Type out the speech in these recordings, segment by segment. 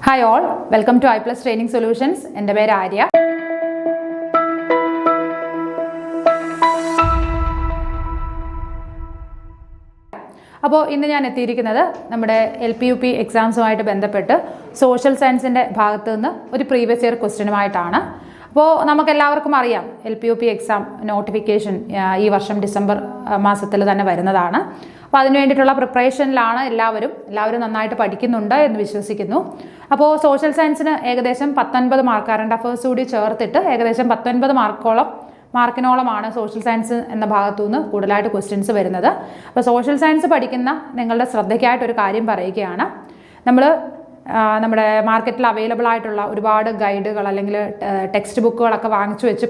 Hi all, welcome to iPlus Training Solutions. എൻ്റെ പേര് ആര്യ. അപ്പോൾ ഇന്ന് ഞാൻ എത്തിയിരിക്കുന്നത് നമ്മുടെ LPUP എക്സാംസുമായിട്ട് ബന്ധപ്പെട്ട് സോഷ്യൽ സയൻസിൻ്റെ ഭാഗത്തു നിന്ന് ഒരു പ്രീവിയസ് ഇയർ ക്വസ്റ്റ്യനുമായിട്ടാണ്. അപ്പോൾ നമുക്കെല്ലാവർക്കും അറിയാം LPUP എക്സാം നോട്ടിഫിക്കേഷൻ ഈ വർഷം ഡിസംബർ മാസത്തിൽ തന്നെ വരുന്നതാണ്. അപ്പോൾ അതിന് വേണ്ടിയിട്ടുള്ള പ്രിപ്പറേഷനിലാണ് എല്ലാവരും നന്നായിട്ട് പഠിക്കുന്നുണ്ട് എന്ന് വിശ്വസിക്കുന്നു. അപ്പോൾ സോഷ്യൽ സയൻസിന് ഏകദേശം 19 മാർക്ക് കറണ്ട് അഫേഴ്സ് കൂടി ചേർത്തിട്ട് ഏകദേശം 19 മാർക്കിനോളമാണ് സോഷ്യൽ സയൻസ് എന്ന ഭാഗത്തു നിന്ന് കൂടുതലായിട്ട് ക്വസ്റ്റ്യൻസ് വരുന്നത്. അപ്പോൾ സോഷ്യൽ സയൻസ് പഠിക്കുന്ന നിങ്ങളുടെ ശ്രദ്ധയ്ക്കായിട്ടൊരു കാര്യം പറയുകയാണ്. നമ്മുടെ മാർക്കറ്റിൽ അവൈലബിൾ ആയിട്ടുള്ള ഒരുപാട് ഗൈഡുകൾ അല്ലെങ്കിൽ ടെക്സ്റ്റ് ബുക്കുകളൊക്കെ വാങ്ങിച്ചു വെച്ച്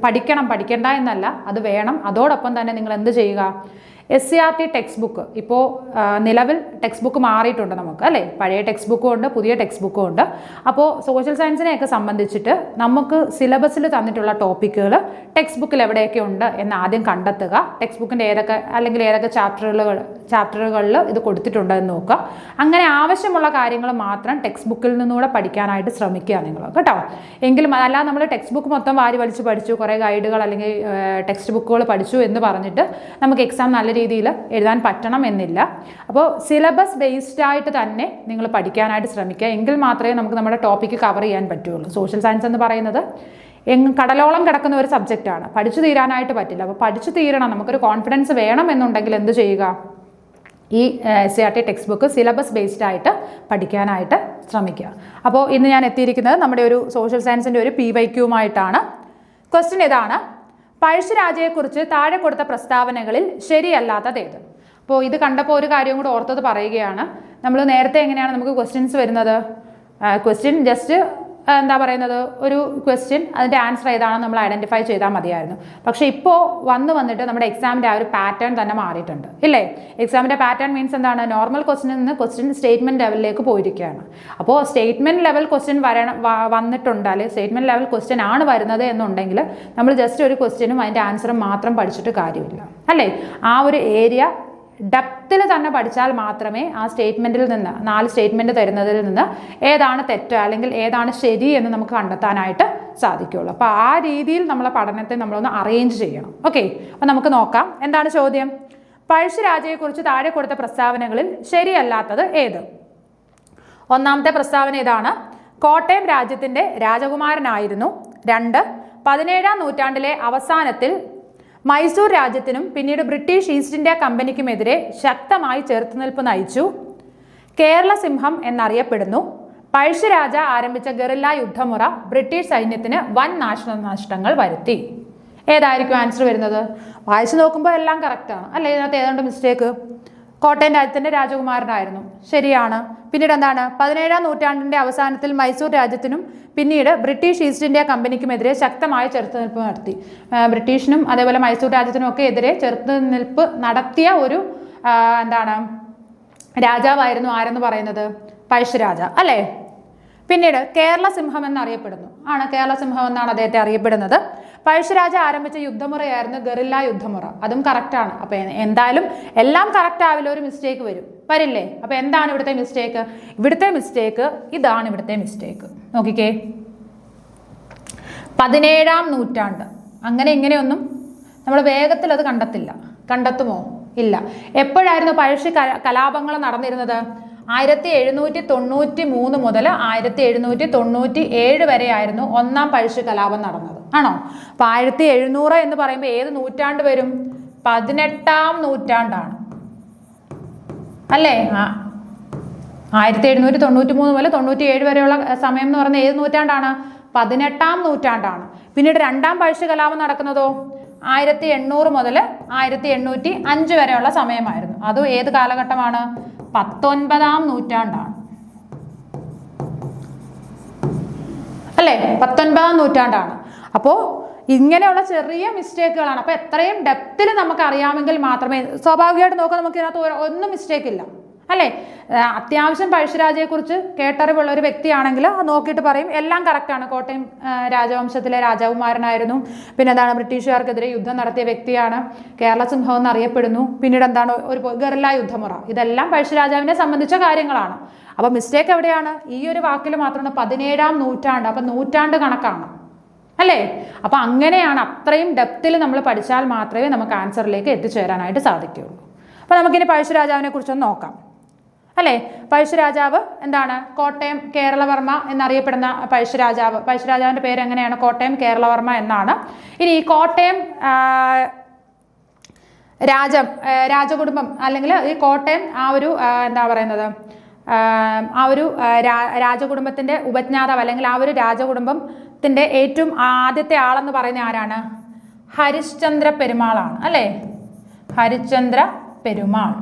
പഠിക്കണ്ട എന്നല്ല, അത് വേണം. അതോടൊപ്പം തന്നെ നിങ്ങൾ എന്ത് ചെയ്യുക, SCERT ടെക്സ്റ്റ് ബുക്ക് ഇപ്പോൾ നിലവിൽ ടെക്സ്റ്റ് ബുക്ക് മാറിയിട്ടുണ്ട് നമുക്ക്, അല്ലേ? പഴയ ടെക്സ്റ്റ് ബുക്കും ഉണ്ട്, പുതിയ ടെക്സ്റ്റ് ബുക്കും ഉണ്ട്. അപ്പോൾ സോഷ്യൽ സയൻസിനെയൊക്കെ സംബന്ധിച്ചിട്ട് നമുക്ക് സിലബസിൽ തന്നിട്ടുള്ള ടോപ്പിക്കുകൾ ടെക്സ്റ്റ് ബുക്കിൽ എവിടെയൊക്കെ ഉണ്ട് എന്ന് ആദ്യം കണ്ടെത്തുക. ടെക്സ്റ്റ് ബുക്കിൻ്റെ ഏതൊക്കെ ചാപ്റ്ററുകളിൽ ഇത് കൊടുത്തിട്ടുണ്ട് എന്ന് നോക്കുക. അങ്ങനെ ആവശ്യമുള്ള കാര്യങ്ങൾ മാത്രം ടെക്സ്റ്റ് ബുക്കിൽ നിന്നുകൂടെ പഠിക്കാനായിട്ട് ശ്രമിക്കുക നിങ്ങൾ, കേട്ടോ. എങ്കിലും അല്ലാതെ നമ്മൾ ടെക്സ്റ്റ് ബുക്ക് മൊത്തം വാരി വലിച്ച് പഠിച്ചു, കുറേ ഗൈഡുകൾ അല്ലെങ്കിൽ ടെക്സ്റ്റ് ബുക്കുകൾ പഠിച്ചു എന്ന് പറഞ്ഞിട്ട് നമുക്ക് എക്സാം നല്ല രീതിയിൽ എഴുതാൻ പറ്റണം എന്നില്ല. അപ്പോൾ സിലബസ് ബേസ്ഡ് ആയിട്ട് തന്നെ നിങ്ങൾ പഠിക്കാനായിട്ട് ശ്രമിക്കുക. എങ്കിൽ മാത്രമേ നമുക്ക് നമ്മുടെ ടോപ്പിക്ക് കവർ ചെയ്യാൻ പറ്റുള്ളൂ. സോഷ്യൽ സയൻസ് എന്ന് പറയുന്നത് കടലോളം കിടക്കുന്ന ഒരു സബ്ജക്റ്റാണ്, പഠിച്ചു തീരാനായിട്ട് പറ്റില്ല. അപ്പോൾ പഠിച്ചു തീരണം, നമുക്കൊരു കോൺഫിഡൻസ് വേണം എന്നുണ്ടെങ്കിൽ എന്ത് ചെയ്യുക, ഈ SCERT text book syllabus based ആയിട്ട് പഠിക്കാനായിട്ട് ശ്രമിക്കുക. അപ്പോൾ ഇന്ന് ഞാൻ എത്തിയിരിക്കുന്നത് നമ്മുടെ ഒരു സോഷ്യൽ സയൻസിൻ്റെ ഒരു PYQമായിട്ടാണ്. ക്വസ്റ്റ്യൻ ഇതാണ്: പഴശ്ശിരാജയെക്കുറിച്ച് താഴെ കൊടുത്ത പ്രസ്താവനകളിൽ ശരിയല്ലാത്തതേത്? അപ്പോൾ ഇത് കണ്ടപ്പോൾ ഒരു കാര്യം കൂടെ ഓർത്തത് പറയുകയാണ്. നമ്മൾ നേരത്തെ എങ്ങനെയാണ് നമുക്ക് ക്വസ്റ്റ്യൻസ് വരുന്നത്, ക്വസ്റ്റ്യൻ ജസ്റ്റ് എന്താ പറയുന്നത്, ഒരു ക്വസ്റ്റ്യൻ അതിൻ്റെ ആൻസർ ഏതാണെന്ന് നമ്മൾ ഐഡൻറ്റിഫൈ ചെയ്താൽ മതിയായിരുന്നു. പക്ഷേ ഇപ്പോൾ വന്നിട്ട് നമ്മുടെ എക്സാമിൻ്റെ ആ ഒരു പാറ്റേൺ തന്നെ മാറിയിട്ടുണ്ട്, ഇല്ലേ? എക്സാമിൻ്റെ പാറ്റേൺ മീൻസ് എന്താണ്? നോർമൽ ക്വസ്റ്റ്യനിൽ നിന്ന് ക്വസ്റ്റ്യൻ സ്റ്റേറ്റ്മെൻറ്റ് ലെവലിലേക്ക് പോയിരിക്കുകയാണ്. അപ്പോൾ സ്റ്റേറ്റ്മെൻറ്റ് ലെവൽ ക്വസ്റ്റ്യൻ വന്നിട്ടുണ്ട്, അല്ലെങ്കിൽ സ്റ്റേറ്റ്മെൻറ്റ് ലെവൽ ക്വസ്റ്റ്യൻ ആണ് വരുന്നത് എന്നുണ്ടെങ്കിൽ നമ്മൾ ജസ്റ്റ് ഒരു ക്വസ്റ്റ്യനും അതിൻ്റെ ആൻസറും മാത്രം പഠിച്ചിട്ട് കാര്യമില്ല, അല്ലേ? ആ ഒരു ഏരിയ ഡെപ്തിൽ തന്നെ പഠിച്ചാൽ മാത്രമേ ആ സ്റ്റേറ്റ്മെൻറ്റിൽ നിന്ന് 4 സ്റ്റേറ്റ്മെൻറ്റ് തരുന്നതിൽ നിന്ന് ഏതാണ് തെറ്റ് അല്ലെങ്കിൽ ഏതാണ് ശരി എന്ന് നമുക്ക് കണ്ടെത്താനായിട്ട് സാധിക്കുകയുള്ളൂ. അപ്പോൾ ആ രീതിയിൽ നമ്മളെ പഠനത്തെ നമ്മളൊന്ന് അറേഞ്ച് ചെയ്യണം. ഓക്കെ, അപ്പോൾ നമുക്ക് നോക്കാം. എന്താണ് ചോദ്യം? പഴശ്ശിരാജയെക്കുറിച്ച് താഴെ കൊടുത്ത പ്രസ്താവനകളിൽ ശരിയല്ലാത്തത് ഏത്? ഒന്നാമത്തെ പ്രസ്താവന ഇതാണ്: കോട്ടയം രാജ്യത്തിൻ്റെ രാജകുമാരനായിരുന്നു. 2, 17-ാം നൂറ്റാണ്ടിലെ അവസാനത്തിൽ മൈസൂർ രാജ്യത്തിനും പിന്നീട് ബ്രിട്ടീഷ് ഈസ്റ്റ് ഇന്ത്യ കമ്പനിക്കുമെതിരെ ശക്തമായി ചെറുത്തുനിൽപ്പ് നയിച്ചു. കേരള സിംഹം എന്നറിയപ്പെടുന്നു. പഴശ്ശിരാജ ആരംഭിച്ച ഗറില്ല യുദ്ധമുറ ബ്രിട്ടീഷ് സൈന്യത്തിന് വൻ നാശനഷ്ടങ്ങൾ വരുത്തി. ഏതായിരിക്കും ആൻസർ വരുന്നത്? വായിച്ചു നോക്കുമ്പോൾ എല്ലാം കറക്റ്റാണ്, അല്ലേ? ഇതിനകത്ത് ഏതാണ്ട് മിസ്റ്റേക്ക്? കോട്ടയം രാജ്യത്തിൻ്റെ രാജകുമാരനായിരുന്നു, ശരിയാണ്. പിന്നീട് എന്താണ്? 17-ാം നൂറ്റാണ്ടിൻ്റെ അവസാനത്തിൽ മൈസൂർ രാജ്യത്തിനും പിന്നീട് ബ്രിട്ടീഷ് ഈസ്റ്റ് ഇന്ത്യ കമ്പനിക്കുമെതിരെ ശക്തമായ ചെറുത്തുനിൽപ്പ് നടത്തി. ബ്രിട്ടീഷിനും അതേപോലെ മൈസൂർ രാജ്യത്തിനും ഒക്കെ എതിരെ ചെറുത്തുനിൽപ്പ് നടത്തിയ ഒരു രാജാവായിരുന്നു ആരെന്ന് പറയുന്നത്? പഴശ്ശിരാജ, അല്ലേ? പിന്നീട് കേരള സിംഹം എന്നറിയപ്പെടുന്നു. കേരള സിംഹം എന്നാണ് അദ്ദേഹത്തെ അറിയപ്പെടുന്നത്. പഴശ്ശിരാജ ആരംഭിച്ച യുദ്ധമുറയായിരുന്നു ഗറില്ല യുദ്ധമുറ. അതും കറക്റ്റാണ്. അപ്പോൾ എന്തായാലും എല്ലാം കറക്റ്റ് ആവില്ല, ഒരു മിസ്റ്റേക്ക് വരില്ലേ? അപ്പോൾ എന്താണ് ഇവിടുത്തെ മിസ്റ്റേക്ക്? ഇതാണ് ഇവിടുത്തെ മിസ്റ്റേക്ക്. നോക്കിക്കേ, 17-ാം നൂറ്റാണ്ട് അങ്ങനെ ഇങ്ങനെയൊന്നും നമ്മൾ വേഗത്തിൽ അത് കണ്ടെത്തുമോ? ഇല്ല. എപ്പോഴായിരുന്നു പഴശ്ശി കലാപങ്ങൾ നടന്നിരുന്നത്? 1793 മുതൽ 1797 വരെയായിരുന്നു ഒന്നാം പഴശ്ശി കലാപം നടന്നത്, ആണോ? അപ്പോൾ 1700 എന്ന് പറയുമ്പോൾ ഏത് നൂറ്റാണ്ട് വരും? 18-ാം നൂറ്റാണ്ടാണ്, അല്ലേ? 1793 മുതൽ 97 വരെയുള്ള സമയം എന്ന് പറയുന്നത് ഏത് നൂറ്റാണ്ടാണ്? 18-ാം നൂറ്റാണ്ടാണ്. പിന്നീട് രണ്ടാം പഴശ്ശി കലാപം നടക്കുന്നതോ 1800 മുതൽ 1805 വരെയുള്ള സമയമായിരുന്നു. അതും ഏത് കാലഘട്ടമാണ്? 19-ാം നൂറ്റാണ്ടാണ്, അല്ലേ? 19-ാം നൂറ്റാണ്ടാണ്. അപ്പോൾ ഇങ്ങനെയുള്ള ചെറിയ മിസ്റ്റേക്കുകളാണ്. അപ്പോൾ എത്രയും ഡെപ്തിൽ നമുക്ക് അറിയാമെങ്കിൽ മാത്രമേ, സ്വാഭാവികമായിട്ട് നോക്കാം, നമുക്ക് ഇതിനകത്ത് ഒന്നും മിസ്റ്റേക്ക് ഇല്ല, അല്ലേ? അത്യാവശ്യം പഴശ്ശിരാജയെക്കുറിച്ച് കേട്ടറിവുള്ള ഒരു വ്യക്തിയാണെങ്കിൽ നോക്കിയിട്ട് പറയും എല്ലാം കറക്റ്റാണ്. കോട്ടയം രാജവംശത്തിലെ രാജകുമാരനായിരുന്നു. പിന്നെ എന്താണ്? ബ്രിട്ടീഷുകാർക്കെതിരെ യുദ്ധം നടത്തിയ വ്യക്തിയാണ്. കേരള സിംഹം എന്നറിയപ്പെടുന്നു. പിന്നീട് എന്താണ്? ഒരു ഗറില്ല യുദ്ധമുറ. ഇതെല്ലാം പഴശ്ശിരാജാവിനെ സംബന്ധിച്ച കാര്യങ്ങളാണ്. അപ്പോൾ മിസ്റ്റേക്ക് എവിടെയാണ്? ഈ ഒരു വാക്കിൽ മാത്രമാണ് 17-ാം നൂറ്റാണ്ട്. അപ്പം നൂറ്റാണ്ട് കണക്കാണ് അല്ലേ? അപ്പം അങ്ങനെയാണ്, അത്രയും ഡെപ്തിൽ നമ്മൾ പഠിച്ചാൽ മാത്രമേ നമുക്ക് ആൻസറിലേക്ക് എത്തിച്ചേരാനായിട്ട് സാധിക്കുകയുള്ളൂ. അപ്പോൾ നമുക്കിനി പഴശ്ശിരാജാവിനെ കുറിച്ചൊന്ന് നോക്കാം അല്ലേ? പഴശ്ശിരാജാവ് എന്താണ്? കോട്ടയം കേരളവർമ്മ എന്നറിയപ്പെടുന്ന പഴശ്ശിരാജാവിൻ്റെ പേര് എങ്ങനെയാണ്? കോട്ടയം കേരളവർമ്മ എന്നാണ്. ഇനി ഈ കോട്ടയം രാജകുടുംബം അല്ലെങ്കിൽ ഈ കോട്ടയം ആ ഒരു എന്താ പറയുന്നത്, ആ ഒരു രാജകുടുംബത്തിൻ്റെ ഉപജ്ഞാതാവ് അല്ലെങ്കിൽ ആ ഒരു രാജകുടുംബത്തിൻ്റെ ഏറ്റവും ആദ്യത്തെ ആളെന്ന് പറയുന്ന ആരാണ്? ഹരിശ്ചന്ദ്ര പെരുമാളാണ് അല്ലേ? ഹരിശ്ചന്ദ്ര പെരുമാൾ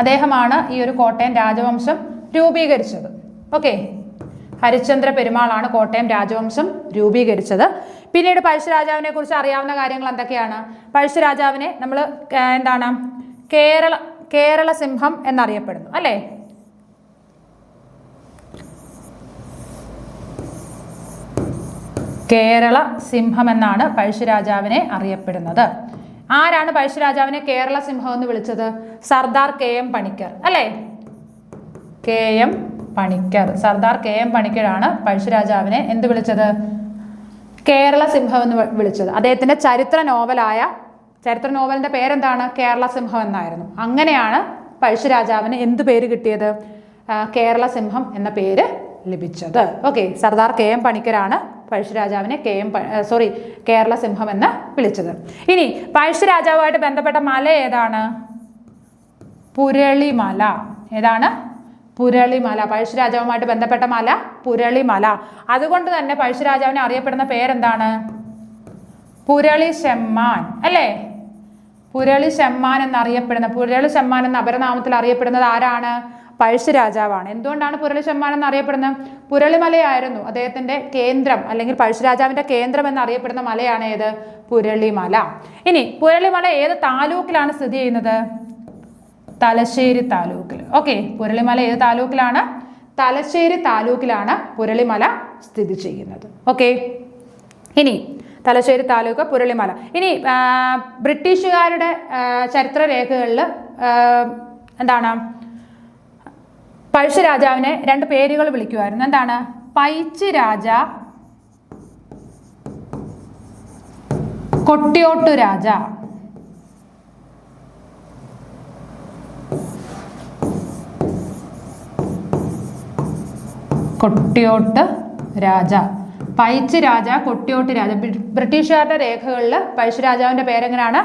അദ്ദേഹമാണ് ഈ ഒരു കോട്ടയം രാജവംശം രൂപീകരിച്ചത്. ഓക്കെ, ഹരിശ്ചന്ദ്ര പെരുമാളാണ് കോട്ടയം രാജവംശം രൂപീകരിച്ചത്. പിന്നീട് പഴശ്ശിരാജാവിനെ കുറിച്ച് അറിയാവുന്ന കാര്യങ്ങൾ എന്തൊക്കെയാണ്? പഴശ്ശിരാജാവിനെ നമ്മൾ എന്താണ് കേരള സിംഹം എന്നറിയപ്പെടുന്നു അല്ലേ? കേരള സിംഹം എന്നാണ് പഴശ്ശിരാജാവിനെ അറിയപ്പെടുന്നത്. ആരാണ് പഴശ്ശിരാജാവിനെ കേരള സിംഹം എന്ന് വിളിച്ചത്? സർദാർ KM പണിക്കർ അല്ലേ? സർദാർ KM പണിക്കരാണ് പഴശ്ശിരാജാവിനെ എന്ത് വിളിച്ചത്? കേരള സിംഹം എന്ന് വിളിച്ചത്. അദ്ദേഹത്തിന്റെ ചരിത്ര നോവലിന്റെ പേരെന്താണ്? കേരള സിംഹം എന്നായിരുന്നു. അങ്ങനെയാണ് പഴശ്ശിരാജാവിന് എന്ത് പേര് കിട്ടിയത്? കേരള സിംഹം എന്ന പേര് ലഭിച്ചത്. ഓക്കെ, സർദാർ KM പണിക്കരാണ് പഴശ്ശിരാജാവിനെ കേരള സിംഹം എന്ന് വിളിച്ചത്. ഇനി പഴശ്ശിരാജാവുമായിട്ട് ബന്ധപ്പെട്ട മല ഏതാണ്? പുരളിമല. ഏതാണ്? പുരളിമല. പഴശ്ശിരാജാവുമായിട്ട് ബന്ധപ്പെട്ട മല പുരളിമല. അതുകൊണ്ട് തന്നെ പഴശ്ശിരാജാവിനെ അറിയപ്പെടുന്ന പേരെന്താണ്? പുരളി ചെമ്മാൻ അല്ലേ? പുരളി ചെമ്മാൻ എന്ന അപരനാമത്തിൽ അറിയപ്പെടുന്നത് ആരാണ്? പഴശ്ശിരാജാവാണ്. എന്തുകൊണ്ടാണ് പുരളി ചെമ്മാൻ എന്നറിയപ്പെടുന്നത്? പുരളിമലയായിരുന്നു അദ്ദേഹത്തിന്റെ കേന്ദ്രം, അല്ലെങ്കിൽ പഴശ്ശിരാജാവിന്റെ കേന്ദ്രം എന്നറിയപ്പെടുന്ന മലയാണ് ഏത്? പുരളിമല. ഇനി പുരളിമല ഏത് താലൂക്കിലാണ് സ്ഥിതി ചെയ്യുന്നത്? തലശ്ശേരി താലൂക്കിൽ. ഓക്കെ, പുരളിമല ഏത് താലൂക്കിലാണ്? തലശ്ശേരി താലൂക്കിലാണ് പുരളിമല സ്ഥിതി ചെയ്യുന്നത്. ഓക്കെ, ഇനി തലശ്ശേരി താലൂക്ക് പുരളിമല. ഇനി ബ്രിട്ടീഷുകാരുടെ ചരിത്രരേഖകളിൽ എന്താണ്? പഴശ്ശിരാജാവിനെ 2 പേരുകൾ വിളിക്കുമായിരുന്നു. എന്താണ്? പൈച്ചി രാജ, കൊട്ടിയോട്ടു രാജ. പൈച്ചി രാജ, കൊട്ടിയോട്ട് രാജ. ബ്രിട്ടീഷുകാരുടെ രേഖകളിൽ പഴശ്ശിരാജാവിന്റെ പേരെങ്ങനെയാണ്?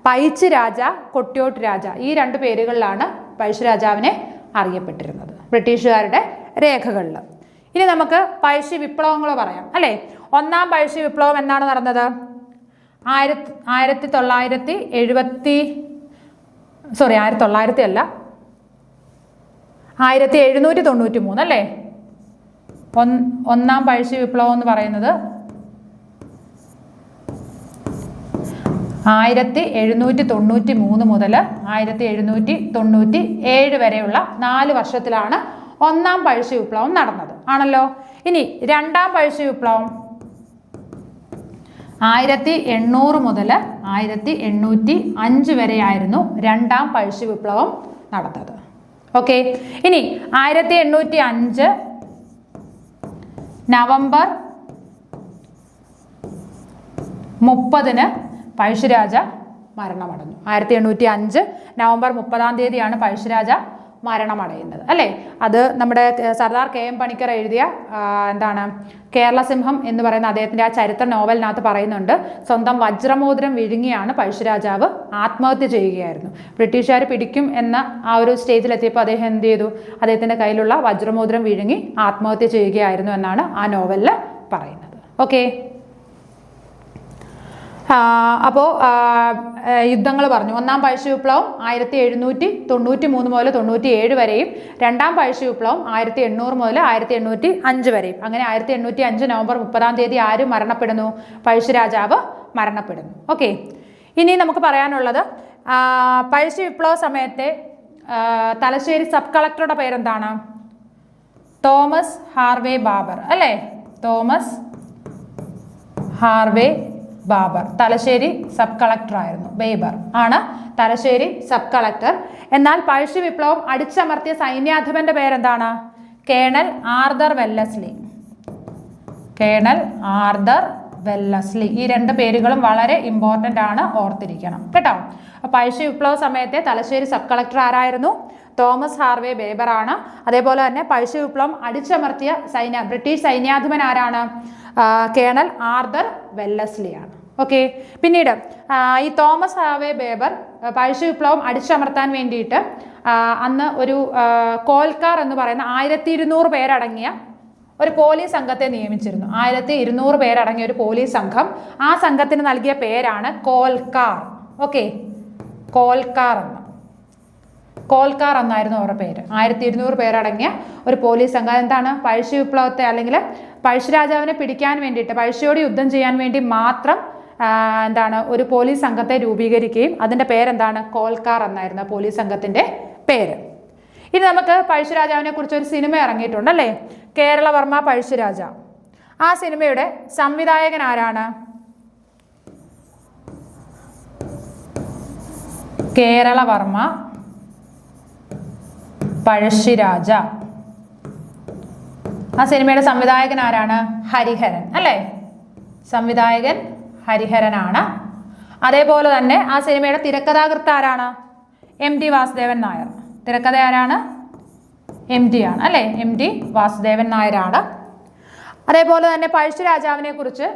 പൈച്ചി രാജ, കൊട്ടിയോട്ട് രാജ. ഈ 2 പേരുകളിലാണ് പഴശ്ശിരാജാവിനെ അറിയപ്പെട്ടിരുന്നത് ബ്രിട്ടീഷുകാരുടെ രേഖകളിൽ. ഇനി നമുക്ക് പഴശ്ശി വിപ്ലവങ്ങൾ പറയാം അല്ലേ? 1-ാം പഴശ്ശി വിപ്ലവം എന്നാണ് നടന്നത്? 1793 അല്ലേ? 1-ാം പഴശ്ശി വിപ്ലവം എന്ന് പറയുന്നത് 1793 മുതൽ 1797 വരെയുള്ള 4 വർഷത്തിലാണ് 1-ാം പഴശ്ശി വിപ്ലവം നടന്നത് ആണല്ലോ. ഇനി 2-ാം പഴശ്ശി വിപ്ലവം 1800 മുതൽ 1805 വരെയായിരുന്നു 2-ാം പഴശ്ശി വിപ്ലവം നടന്നത്. ഓക്കെ, ഇനി 1805 നവംബർ 30-ന് പഴശ്ശിരാജ മരണമടഞ്ഞു. 1805 നവംബർ 30-ാം തീയതിയാണ് പഴശ്ശിരാജ മരണമടയുന്നത് അല്ലേ? അത് നമ്മുടെ സർദാർ KM പണിക്കർ എഴുതിയ എന്താണ് കേരള സിംഹം എന്ന് പറയുന്ന അദ്ദേഹത്തിന്റെ ആ ചരിത്ര നോവലിനകത്ത് പറയുന്നുണ്ട്. സ്വന്തം വജ്രമോതിരം വിഴുങ്ങിയാണ് പഴശ്ശിരാജാവ് ആത്മഹത്യ ചെയ്യുകയായിരുന്നു. ബ്രിട്ടീഷുകാർ പിടിക്കും എന്ന ആ ഒരു സ്റ്റേജിലെത്തിയപ്പോൾ അദ്ദേഹം എന്ത് ചെയ്തു? അദ്ദേഹത്തിന്റെ കയ്യിലുള്ള വജ്രമോതിരം വിഴുങ്ങി ആത്മഹത്യ ചെയ്യുകയായിരുന്നു എന്നാണ് ആ നോവലിൽ പറയുന്നത്. ഓക്കെ, അപ്പോൾ യുദ്ധങ്ങൾ പറഞ്ഞു. 1-ാം പഴശ്ശി വിപ്ലവം 1793 മുതൽ 97 വരെയും 2-ാം പഴശ്ശി വിപ്ലവം 1800 മുതൽ 1805 വരെയും. അങ്ങനെ 1805 നവംബർ 30-ാം തീയതി ആര് മരണപ്പെടുന്നു? പഴശ്ശിരാജാവ് മരണപ്പെടുന്നു. ഓക്കെ, ഇനി നമുക്ക് പറയാനുള്ളത് പഴശ്ശി വിപ്ലവ സമയത്തെ തലശ്ശേരി സബ് കളക്ടറുടെ പേരെന്താണ്? തോമസ് ഹാർവേ ബാബർ അല്ലേ? Thomas Harvey Babur Thalassery sub collector ആയിരുന്നു. ബേബർ ആണ് തലശ്ശേരി സബ് കളക്ടർ. എന്നാൽ പഴശ്ശി വിപ്ലവം അടിച്ചമർത്തിയ സൈന്യാധിപന്റെ പേരെന്താണ്? Colonel Arthur Wellesley. Colonel Arthur Wellesley. ഈ രണ്ട് പേരുകളും വളരെ ഇമ്പോർട്ടൻ്റ് ആണ്, ഓർത്തിരിക്കണം കേട്ടോ. പഴശ്ശി വിപ്ലവ സമയത്തെ തലശ്ശേരി സബ് കളക്ടർ ആരായിരുന്നു? തോമസ് ഹാർവേ ബേബർ ആണ്. അതേപോലെ തന്നെ പഴശ്ശി വിപ്ലവം അടിച്ചമർത്തിയ ബ്രിട്ടീഷ് സൈന്യാധിപൻ ആരാണ്? കേണൽ ആർതർ വെല്ലസ്ലി ആണ്. ഓക്കെ. പിന്നീട് ഈ തോമസ് ഹാർവേ ബേബർ പഴശ്ശി വിപ്ലവം അടിച്ചമർത്താൻ വേണ്ടിയിട്ട് അന്ന് ഒരു കോൽക്കാർ എന്ന് പറയുന്ന 1200 പേരടങ്ങിയ ഒരു പോലീസ് സംഘത്തെ നിയമിച്ചിരുന്നു. 1200 പേരടങ്ങിയ ഒരു പോലീസ് സംഘം. ആ സംഘത്തിന് നൽകിയ പേരാണ് കോൽക്കാർ. ഓക്കെ, കോൽക്കാർ എന്നായിരുന്നു അവരുടെ പേര്. 1200 പേരടങ്ങിയ ഒരു പോലീസ് സംഘം. എന്താണ്? പഴശ്ശി വിപ്ലവത്തെ അല്ലെങ്കിൽ പഴശ്ശി രാജാവിനെ പിടിക്കാൻ വേണ്ടിയിട്ട്, പഴശ്ശിയോട് യുദ്ധം ചെയ്യാൻ വേണ്ടി മാത്രം ഒരു പോലീസ് സംഘത്തെ രൂപീകരിക്കുകയും അതിൻ്റെ പേരെന്താണ്? കോൽക്കാർ എന്നായിരുന്നു പോലീസ് സംഘത്തിൻ്റെ പേര്. ഇനി നമുക്ക് പഴശ്ശി രാജാവിനെ കുറിച്ച് ഒരു സിനിമ ഇറങ്ങിയിട്ടുണ്ട് അല്ലേ? കേരളവർമ്മ പഴശ്ശിരാജ. ആ സിനിമയുടെ സംവിധായകൻ ആരാണ്? കേരളവർമ്മ പഴശ്ശിരാജ. ആ സിനിമയുടെ സംവിധായകൻ ആരാണ്? ഹരിഹരൻ അല്ലേ? സംവിധായകൻ ഹരിഹരനാണ്. അതേപോലെ തന്നെ ആ സിനിമയുടെ തിരക്കഥാകൃത്ത് ആരാണ്? MT വാസുദേവൻ നായർ. തിരക്കഥ ആരാണ്? MT ആണ് അല്ലേ? MT വാസുദേവൻ നായരാണ്. അതേപോലെ തന്നെ പഴശ്ശി രാജാവിനെ കുറിച്ച്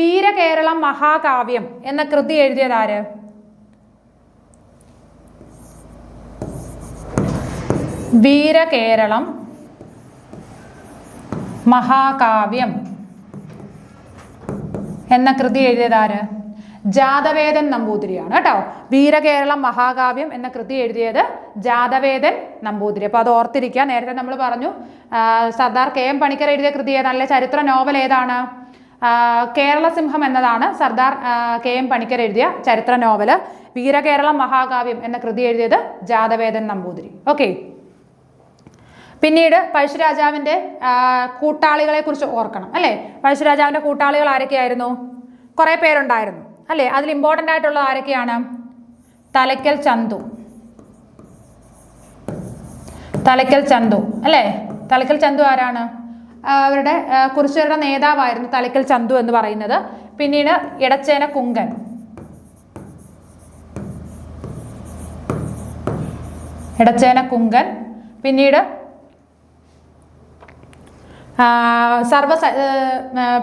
വീരകേരളം മഹാകാവ്യം എന്ന കൃതി എഴുതിയത് ആര്? വീരകേരളം മഹാകാവ്യം എന്ന കൃതി എഴുതിയത് ആര്? ജാതവേദൻ നമ്പൂതിരിയാണ് കേട്ടോ. വീരകേരളം മഹാകാവ്യം എന്ന കൃതി എഴുതിയത് ജാതവേദൻ നമ്പൂതിരി. അപ്പോൾ അത് ഓർത്തിരിക്കുക. നേരത്തെ നമ്മൾ പറഞ്ഞു സർദാർ KM പണിക്കർ എഴുതിയ കൃതി ഏതാണ്? ചരിത്ര നോവൽ ഏതാണ്? കേരളസിംഹം എന്നതാണ് സർദാർ KM പണിക്കർ എഴുതിയ ചരിത്ര നോവല്. വീരകേരളം മഹാകാവ്യം എന്ന കൃതി എഴുതിയത് ജാതവേദൻ നമ്പൂതിരി. ഓക്കെ. പിന്നീട് പഴശ്ശി രാജാവിൻ്റെ കൂട്ടാളികളെ കുറിച്ച് ഓർക്കണം അല്ലേ? പഴശ്ശി രാജാവിൻ്റെ കൂട്ടാളികൾ ആരൊക്കെയായിരുന്നു? കുറേ പേരുണ്ടായിരുന്നു അല്ലേ? അതിൽ ഇമ്പോർട്ടൻ്റ് ആയിട്ടുള്ള ആരൊക്കെയാണ്? തലയ്ക്കൽ ചന്തു. തലയ്ക്കൽ ചന്തു അല്ലേ? തലയ്ക്കൽ ചന്തു ആരാണ്? അവരുടെ കുറിച്യരുടെ നേതാവായിരുന്നു തലയ്ക്കൽ ചന്തു എന്ന് പറയുന്നത്. പിന്നീട് ഇടച്ചേന കുങ്കൻ. ഇടച്ചേന കുങ്കൻ. പിന്നീട്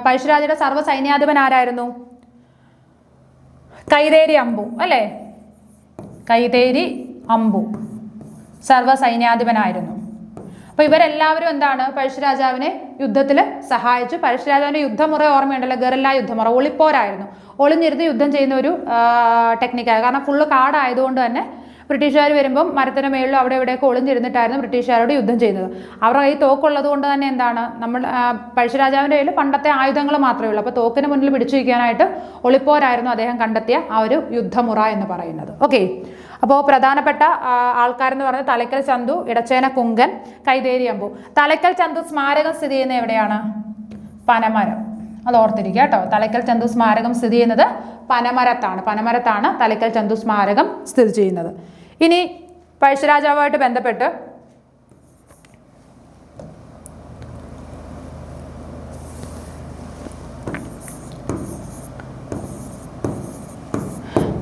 പഴശ്ശിരാജയുടെ സർവ്വ സൈന്യാധിപൻ ആരായിരുന്നു? കൈതേരി അമ്പു അല്ലേ? കൈതേരി അമ്പു സർവ്വ സൈന്യാധിപനായിരുന്നു. അപ്പോൾ ഇവരെല്ലാവരും എന്താണ്? പഴശ്ശി രാജാവിനെ യുദ്ധത്തിൽ സഹായിച്ചു. പഴശ്ശി രാജാവിൻ്റെ യുദ്ധമുറ ഓർമ്മയുണ്ടല്ലോ? ഗറില്ല യുദ്ധമുറ, ഒളിപ്പോരായിരുന്നു. ഒളിഞ്ഞിരുന്ന് യുദ്ധം ചെയ്യുന്ന ഒരു ടെക്നിക്കാണ്. കാരണം ഫുള്ള് കാടായതുകൊണ്ട് തന്നെ ബ്രിട്ടീഷുകാർ വരുമ്പം മരത്തിന് മേളിലും അവിടെ ഇവിടെയൊക്കെ ഒളിഞ്ഞിരുന്നിട്ടായിരുന്നു ബ്രിട്ടീഷുകാരോട് യുദ്ധം ചെയ്യുന്നത്. അവരുടെ കയ്യിൽ തോക്കുള്ളത് കൊണ്ട് തന്നെ എന്താണ്? പഴശ്ശി രാജാവിൻ്റെ കയ്യിൽ പണ്ടത്തെ ആയുധങ്ങൾ മാത്രമേ ഉള്ളൂ. അപ്പോൾ തോക്കിന് മുന്നിൽ പിടിച്ചു വയ്ക്കാനായിട്ട് ഒളിപ്പോരായിരുന്നു അദ്ദേഹം കണ്ടെത്തിയ ആ ഒരു യുദ്ധമുറ എന്ന് പറയുന്നത്. ഓക്കെ. അപ്പോൾ പ്രധാനപ്പെട്ട ആൾക്കാരെന്ന് പറയുന്നത് തലയ്ക്കൽ ചന്തു, ഇടച്ചേന കുങ്കൻ, കൈതേരി അമ്പു. തലയ്ക്കൽ ചന്തു സ്മാരകം സ്ഥിതി ചെയ്യുന്നത് എവിടെയാണ്? പനമരം. അത് ഓർത്തിരിക്കുക കേട്ടോ. തലയ്ക്കൽ ചന്തു സ്മാരകം സ്ഥിതി ചെയ്യുന്നത് പനമരത്താണ് തലയ്ക്കൽ ചന്തു സ്മാരകം സ്ഥിതി ചെയ്യുന്നത്. ഇനി പഴശ്ശിരാജാവുമായിട്ട് ബന്ധപ്പെട്ട്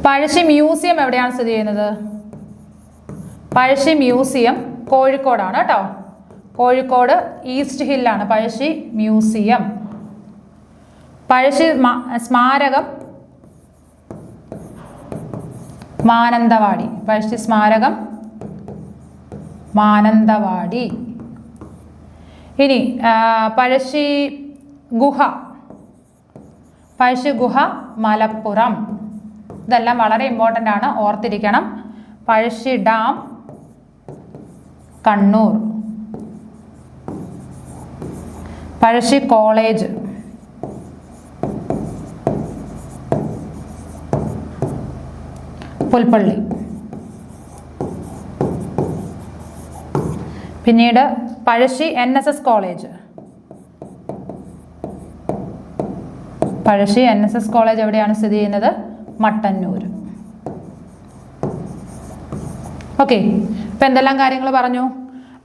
പഴശ്ശി മ്യൂസിയം എവിടെയാണ് സ്ഥിതി ചെയ്യുന്നത്? പഴശ്ശി മ്യൂസിയം കോഴിക്കോടാണ് കേട്ടോ. കോഴിക്കോട് ഈസ്റ്റ് ഹില്ലാണ് പഴശ്ശി മ്യൂസിയം. പഴശ്ശി സ്മാരകം മാനന്തവാടി. പഴശ്ശി സ്മാരകം മാനന്തവാടി. ഇനി പഴശ്ശി ഗുഹ മലപ്പുറം. ഇതെല്ലാം വളരെ ഇമ്പോർട്ടൻ്റ് ആണ്, ഓർത്തിരിക്കണം. പഴശ്ശി ഡാം കണ്ണൂർ. പഴശ്ശി കോളേജ് പുൽപ്പള്ളി. പിന്നീട് Pazhassi NSS college. Pazhassi NSS college എവിടെയാണ് സ്ഥിതി ചെയ്യുന്നത്? മട്ടന്നൂർ. ഓക്കെ. ഇപ്പം എന്തെല്ലാം കാര്യങ്ങൾ പറഞ്ഞു?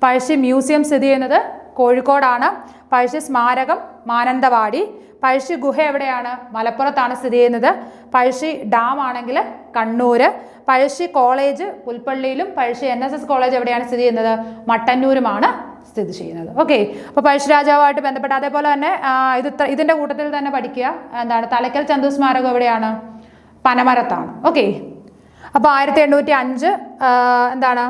പഴശ്ശി മ്യൂസിയം സ്ഥിതി ചെയ്യുന്നത് കോഴിക്കോടാണ്. പഴശ്ശി സ്മാരകം മാനന്തവാടി. പഴശ്ശി ഗുഹ എവിടെയാണ്? മലപ്പുറത്താണ് സ്ഥിതി ചെയ്യുന്നത്. പഴശ്ശി ഡാം ആണെങ്കിൽ കണ്ണൂർ. പഴശ്ശി കോളേജ് പുൽപ്പള്ളിയിലും പഴശ്ശി NSS കോളേജ് എവിടെയാണ് സ്ഥിതി ചെയ്യുന്നത്? മട്ടന്നൂരുമാണ് സ്ഥിതി ചെയ്യുന്നത്. ഓക്കെ, അപ്പോൾ പഴശ്ശി രാജാവുമായിട്ട് ബന്ധപ്പെട്ട് അതേപോലെ തന്നെ ഇതിൻ്റെ കൂട്ടത്തിൽ തന്നെ പഠിക്കുക എന്താണ്, തലക്കൽ ചന്തു സ്മാരകം എവിടെയാണ്? പനമരത്താണ്. ഓക്കെ, അപ്പോൾ 1805 എന്താണ്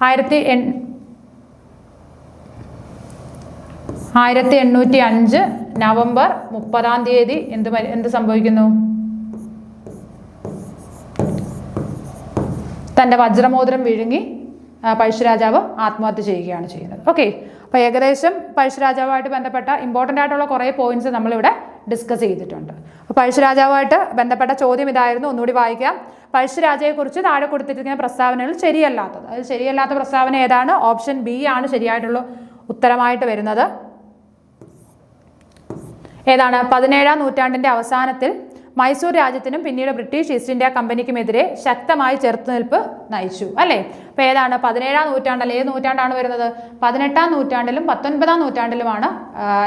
1805 നവംബർ 30 എന്ത് സംഭവിക്കുന്നു? തൻ്റെ വജ്രമോതിരം വിഴുങ്ങി പഴശ്ശി രാജാവ് ആത്മഹത്യ ചെയ്യുകയാണ് ചെയ്യുന്നത്. ഓക്കെ, അപ്പോൾ ഏകദേശം പഴശ്ശി രാജാവുമായിട്ട് ബന്ധപ്പെട്ട ഇമ്പോർട്ടൻ്റ് ആയിട്ടുള്ള കുറേ പോയിന്റ്സ് നമ്മളിവിടെ ഡിസ്കസ് ചെയ്തിട്ടുണ്ട്. അപ്പോൾ പഴശ്ശി രാജാവുമായിട്ട് ബന്ധപ്പെട്ട ചോദ്യം ഇതായിരുന്നു. ഒന്നുകൂടി വായിക്കാം. പഴശ്ശി രാജയെക്കുറിച്ച് താഴെ കൊടുത്തിരിക്കുന്ന പ്രസ്താവനകൾ ശരിയല്ലാത്തത്. അത് ശരിയല്ലാത്ത പ്രസ്താവന ഏതാണ്? ഓപ്ഷൻ ബി ആണ് ശരിയായിട്ടുള്ള ഉത്തരമായിട്ട് വരുന്നത്. ഏതാണ്? 17-ാം നൂറ്റാണ്ടിൻ്റെ അവസാനത്തിൽ മൈസൂർ രാജ്യത്തിനും പിന്നീട് ബ്രിട്ടീഷ് ഈസ്റ്റ് ഇന്ത്യ കമ്പനിക്കുമെതിരെ ശക്തമായി ചെറുത്തുനിൽപ്പ് നയിച്ചു, അല്ലേ? അപ്പോൾ ഏതാണ്? 17-ാം നൂറ്റാണ്ടല്ല, ഏത് നൂറ്റാണ്ടാണ് വരുന്നത്? 18-ാം നൂറ്റാണ്ടിലും 19-ാം നൂറ്റാണ്ടിലുമാണ്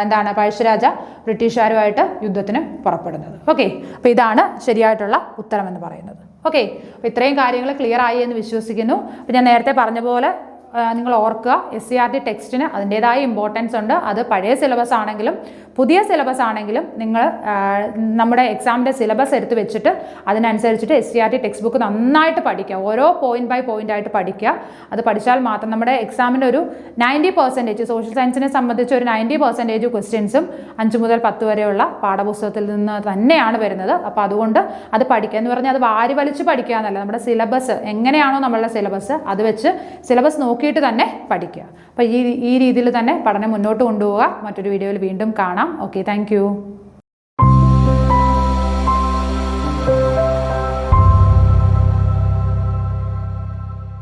എന്താണ് പഴശ്ശിരാജ ബ്രിട്ടീഷുകാരുമായിട്ട് യുദ്ധത്തിന് പുറപ്പെടുന്നത്. ഓക്കെ, അപ്പോൾ ഇതാണ് ശരിയായിട്ടുള്ള ഉത്തരം എന്ന് പറയുന്നത്. ഓക്കെ, അപ്പോൾ ഇത്രയും കാര്യങ്ങൾ ക്ലിയർ ആയി എന്ന് വിശ്വസിക്കുന്നു. അപ്പോൾ ഞാൻ നേരത്തെ പറഞ്ഞ പോലെ നിങ്ങൾ ഓർക്കുക, SCERT ടെക്സ്റ്റിന് അതിൻ്റേതായ ഇമ്പോർട്ടൻസ് ഉണ്ട്. അത് പഴയ സിലബസ് ആണെങ്കിലും പുതിയ സിലബസ് ആണെങ്കിലും നിങ്ങൾ നമ്മുടെ എക്സാമിൻ്റെ സിലബസ് എടുത്ത് വെച്ചിട്ട് അതിനനുസരിച്ചിട്ട് SCERT ടെക്സ്റ്റ് ബുക്ക് നന്നായിട്ട് പഠിക്കുക. ഓരോ പോയിന്റ് ബൈ പോയിന്റ് ആയിട്ട് പഠിക്കുക. അത് പഠിച്ചാൽ മാത്രം നമ്മുടെ എക്സാമിൻ്റെ ഒരു 90% സോഷ്യൽ സയൻസിനെ സംബന്ധിച്ച് ഒരു 90% ക്വസ്റ്റ്യൻസും 5 മുതൽ 10 വരെയുള്ള പാഠപുസ്തകത്തിൽ നിന്ന് തന്നെയാണ് വരുന്നത്. അപ്പോൾ അതുകൊണ്ട് അത് പഠിക്കുക എന്ന് പറഞ്ഞാൽ അത് വാരി വലിച്ച് പഠിക്കുക എന്നല്ല. നമ്മുടെ സിലബസ് എങ്ങനെയാണോ നമ്മളുടെ സിലബസ് അത് വെച്ച് സിലബസ് നോക്കിയിട്ട് തന്നെ പഠിക്കുക. അപ്പോൾ ഈ രീതിയിൽ തന്നെ പഠനം മുന്നോട്ട് കൊണ്ടുപോവുക. മറ്റൊരു വീഡിയോയിൽ വീണ്ടും കാണാം. Okay, thank